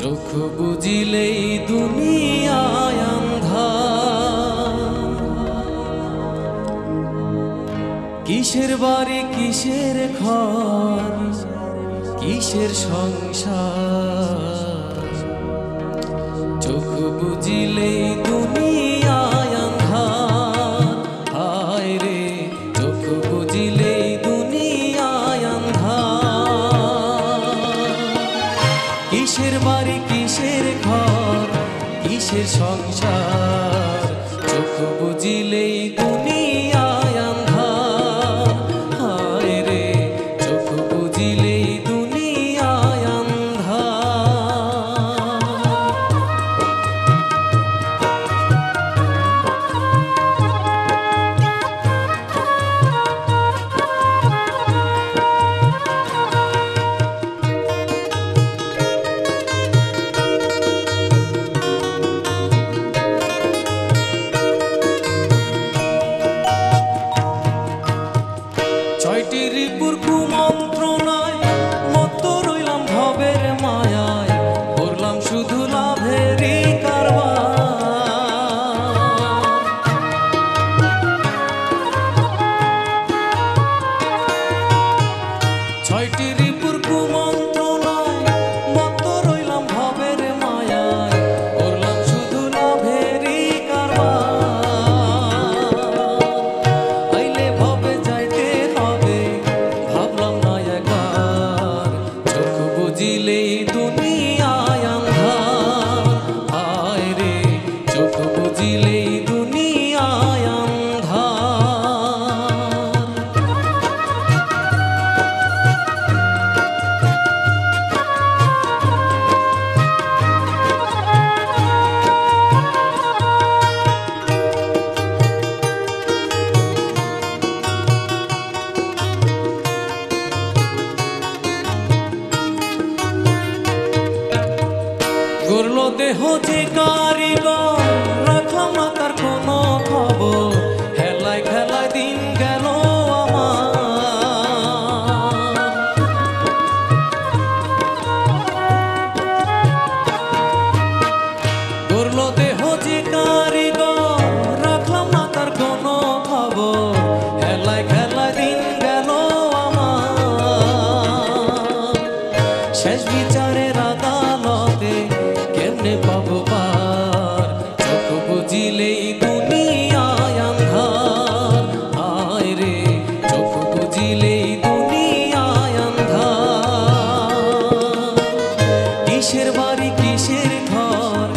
চোখ বুঝিলেই দুনিয়ায় আন্ধার। কিসের বাড়ি কিসের ঘর কিসের সংসার, চোখ বুঝিলেই দুনিয়ায় আন্ধার। হায় রে চোখ বুঝিলেই দুনিয়ায় আন্ধার। কিসের বাড়ি কিসের ঘর কিসের সংসার, চোখ বুঝিলেই দুনিয়ায় আন্ধার। হায় রে চোখ বুঝিলেই দুনিয়ায় ছয়টি রিপুর কুমন্ত্রণায় মত্ত রইলাম ভবের মায়ায়, করলাম শুধু লাভেরই কারবার। ছয়টি রিপুর কুমন্ত্রণায় মত্ত রইলাম ভবের মায়ায়, করলাম শুধু লাভেরই কারবার। আইলে ভবে যাইতে হবে ভাবলাম না একবার, চোখ বুঝিলেই দুনিয়ায় আন্ধার। হায় রে চোখ বুঝিলেই দুনিয়ায় আন্ধার। গড়ল দেহ যে কারিগর, রাখলাম না তার কোনো খবর, খেলায় খেলায় দিন গেল আমার। গড়ল দেহ যে কারিগর, রাখলাম না তার কোনো খবর, খেলায় খেলায় দিন গেল আমার। শেষ বিচারের আদালতে কেমনে পাবো পার, চোখ বুঝিলেই দুনিয়ায় আন্ধার। হায় রে চোখ বুঝিলেই দুনিয়ায় আন্ধার। কিসের বাড়ি কিসের ঘর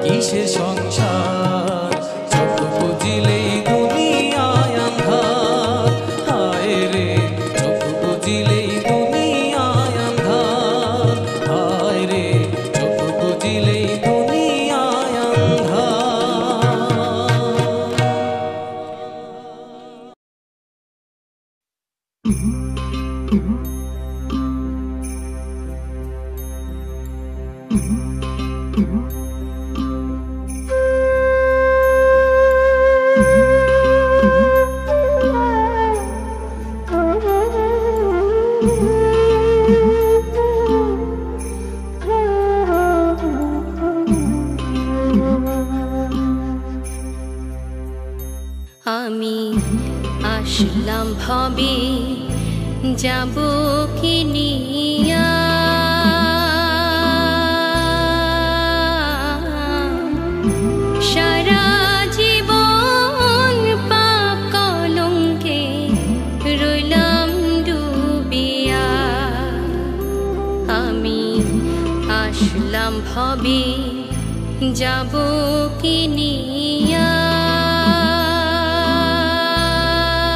কিসের সংসার, চোখ বুঝিলেই দুনিয়ায় আন্ধার। হায় রে চোখ বুঝিলেই দুনিয়ায় আন্ধার। হায় রে চোখ বুঝিলেই দুনিয়ায় আমি আসলাম ভবে যাব কি নিয়া, সারা জীবন পাপ কলঙ্কে রইলাম ডুবিয়া। আমি আসলাম ভবে যাব কি নিয়া।